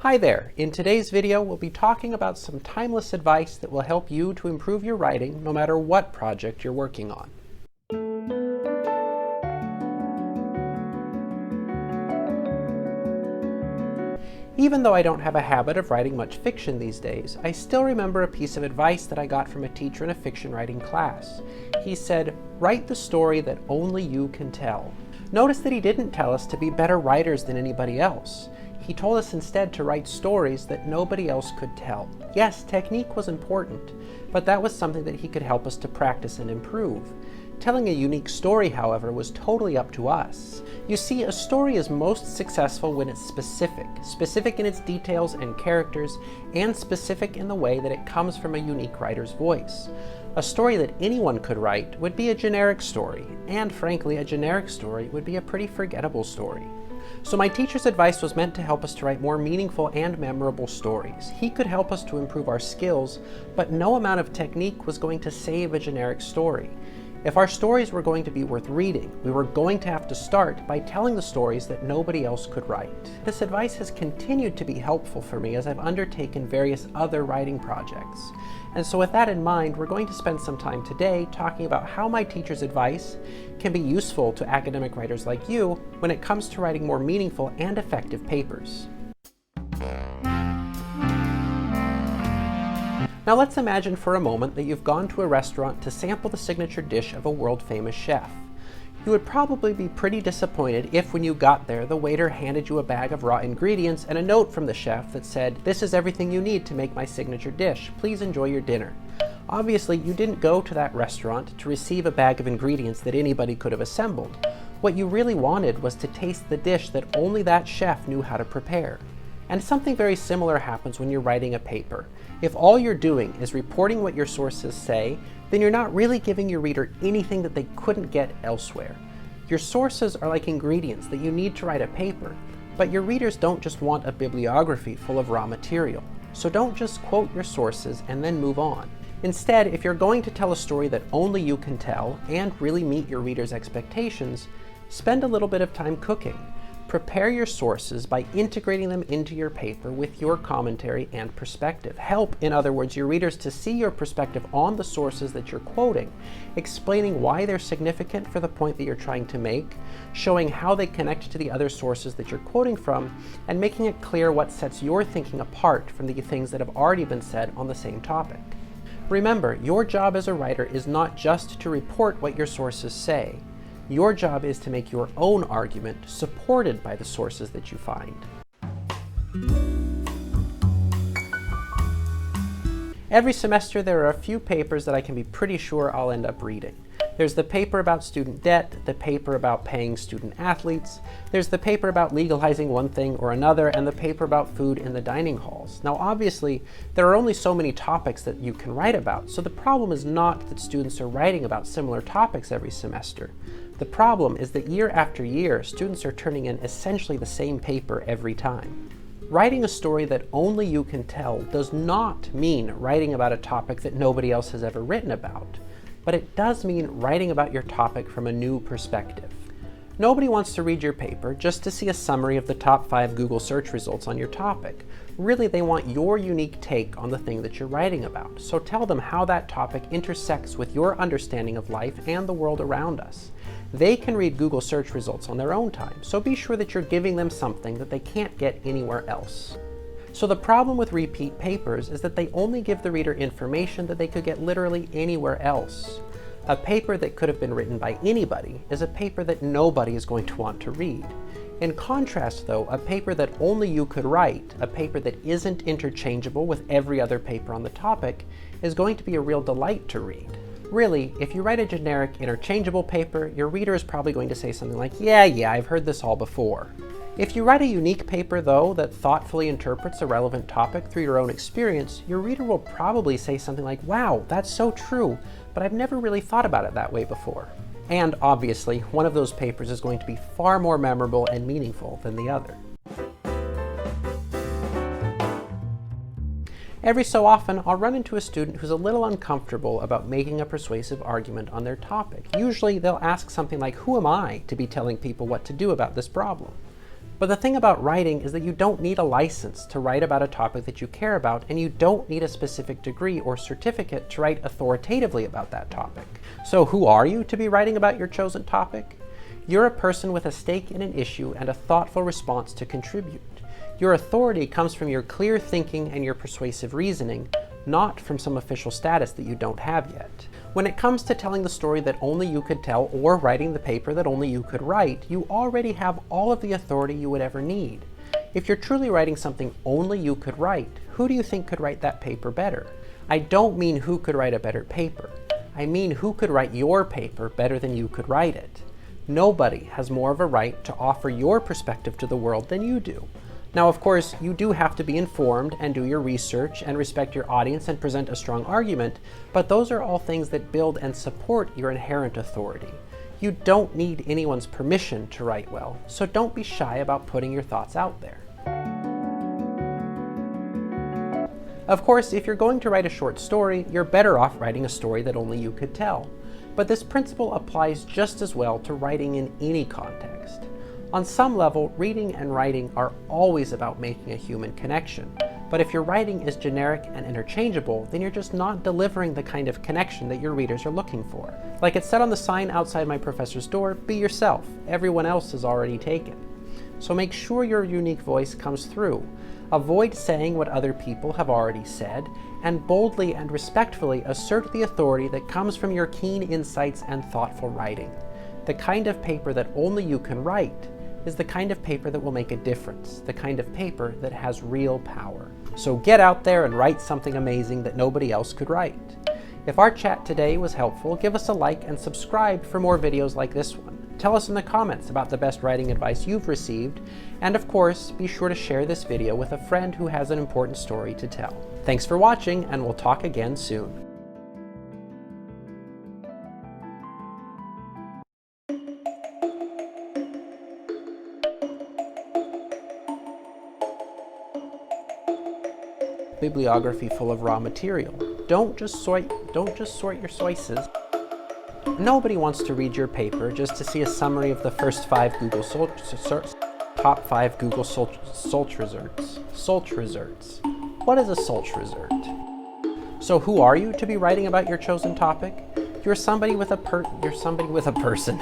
Hi there! In today's video, we'll be talking about some timeless advice that will help you to improve your writing no matter what project you're working on. Even though I don't have a habit of writing much fiction these days, I still remember a piece of advice that I got from a teacher in a fiction writing class. He said, "Write the story that only you can tell." Notice that he didn't tell us to be better writers than anybody else. He told us instead to write stories that nobody else could tell. Yes, technique was important, but that was something that he could help us to practice and improve. Telling a unique story, however, was totally up to us. You see, a story is most successful when it's specific in its details and characters, and specific in the way that it comes from a unique writer's voice. A story that anyone could write would be a generic story, and frankly, a generic story would be a pretty forgettable story. So my teacher's advice was meant to help us to write more meaningful and memorable stories. He could help us to improve our skills, but no amount of technique was going to save a generic story. If our stories were going to be worth reading, we were going to have to start by telling the stories that nobody else could write. This advice has continued to be helpful for me as I've undertaken various other writing projects. And so with that in mind, we're going to spend some time today talking about how my teacher's advice can be useful to academic writers like you when it comes to writing more meaningful and effective papers. Now let's imagine for a moment that you've gone to a restaurant to sample the signature dish of a world-famous chef. You would probably be pretty disappointed if when you got there, the waiter handed you a bag of raw ingredients and a note from the chef that said, "This is everything you need to make my signature dish. Please enjoy your dinner." Obviously, you didn't go to that restaurant to receive a bag of ingredients that anybody could have assembled. What you really wanted was to taste the dish that only that chef knew how to prepare. And something very similar happens when you're writing a paper. If all you're doing is reporting what your sources say, then you're not really giving your reader anything that they couldn't get elsewhere. Your sources are like ingredients that you need to write a paper, but your readers don't just want a bibliography full of raw material. So don't just quote your sources and then move on. Instead, if you're going to tell a story that only you can tell and really meet your readers' expectations, spend a little bit of time cooking. Prepare your sources by integrating them into your paper with your commentary and perspective. Help, in other words, your readers to see your perspective on the sources that you're quoting, explaining why they're significant for the point that you're trying to make, showing how they connect to the other sources that you're quoting from, and making it clear what sets your thinking apart from the things that have already been said on the same topic. Remember, your job as a writer is not just to report what your sources say. Your job is to make your own argument supported by the sources that you find. Every semester there are a few papers that I can be pretty sure I'll end up reading. There's the paper about student debt, the paper about paying student athletes, there's the paper about legalizing one thing or another, and the paper about food in the dining halls. Now obviously, there are only so many topics that you can write about, so the problem is not that students are writing about similar topics every semester. The problem is that year after year, students are turning in essentially the same paper every time. Writing a story that only you can tell does not mean writing about a topic that nobody else has ever written about, but it does mean writing about your topic from a new perspective. Nobody wants to read your paper just to see a summary of the top 5 Google search results on your topic. Really, they want your unique take on the thing that you're writing about, so tell them how that topic intersects with your understanding of life and the world around us. They can read Google search results on their own time, so be sure that you're giving them something that they can't get anywhere else. So the problem with repeat papers is that they only give the reader information that they could get literally anywhere else. A paper that could have been written by anybody is a paper that nobody is going to want to read. In contrast though, a paper that only you could write, a paper that isn't interchangeable with every other paper on the topic, is going to be a real delight to read. Really, if you write a generic interchangeable paper, your reader is probably going to say something like, yeah, I've heard this all before. If you write a unique paper though that thoughtfully interprets a relevant topic through your own experience, your reader will probably say something like, wow, that's so true, but I've never really thought about it that way before. And obviously, one of those papers is going to be far more memorable and meaningful than the other. Every so often, I'll run into a student who's a little uncomfortable about making a persuasive argument on their topic. Usually, they'll ask something like, who am I to be telling people what to do about this problem? But the thing about writing is that you don't need a license to write about a topic that you care about, and you don't need a specific degree or certificate to write authoritatively about that topic. So who are you to be writing about your chosen topic? You're a person with a stake in an issue and a thoughtful response to contribute. Your authority comes from your clear thinking and your persuasive reasoning, not from some official status that you don't have yet. When it comes to telling the story that only you could tell or writing the paper that only you could write, you already have all of the authority you would ever need. If you're truly writing something only you could write, who do you think could write that paper better? I don't mean who could write a better paper. I mean who could write your paper better than you could write it. Nobody has more of a right to offer your perspective to the world than you do. Now, of course, you do have to be informed and do your research and respect your audience and present a strong argument, but those are all things that build and support your inherent authority. You don't need anyone's permission to write well, so don't be shy about putting your thoughts out there. Of course, if you're going to write a short story, you're better off writing a story that only you could tell. But this principle applies just as well to writing in any context. On some level, reading and writing are always about making a human connection. But if your writing is generic and interchangeable, then you're just not delivering the kind of connection that your readers are looking for. Like it said on the sign outside my professor's door, be yourself. Everyone else is already taken. So make sure your unique voice comes through. Avoid saying what other people have already said, and boldly and respectfully assert the authority that comes from your keen insights and thoughtful writing. The kind of paper that only you can write is the kind of paper that will make a difference, the kind of paper that has real power. So get out there and write something amazing that nobody else could write. If our chat today was helpful, give us a like and subscribe for more videos like this one. Tell us in the comments about the best writing advice you've received, and of course, be sure to share this video with a friend who has an important story to tell. Thanks for watching, and we'll talk again soon. Bibliography full of raw material. Don't just sort your choices. Nobody wants to read your paper just to see a summary of the first 5 top 5 Google search results. What is a search result? So who are you to be writing about your chosen topic? You're somebody with a person.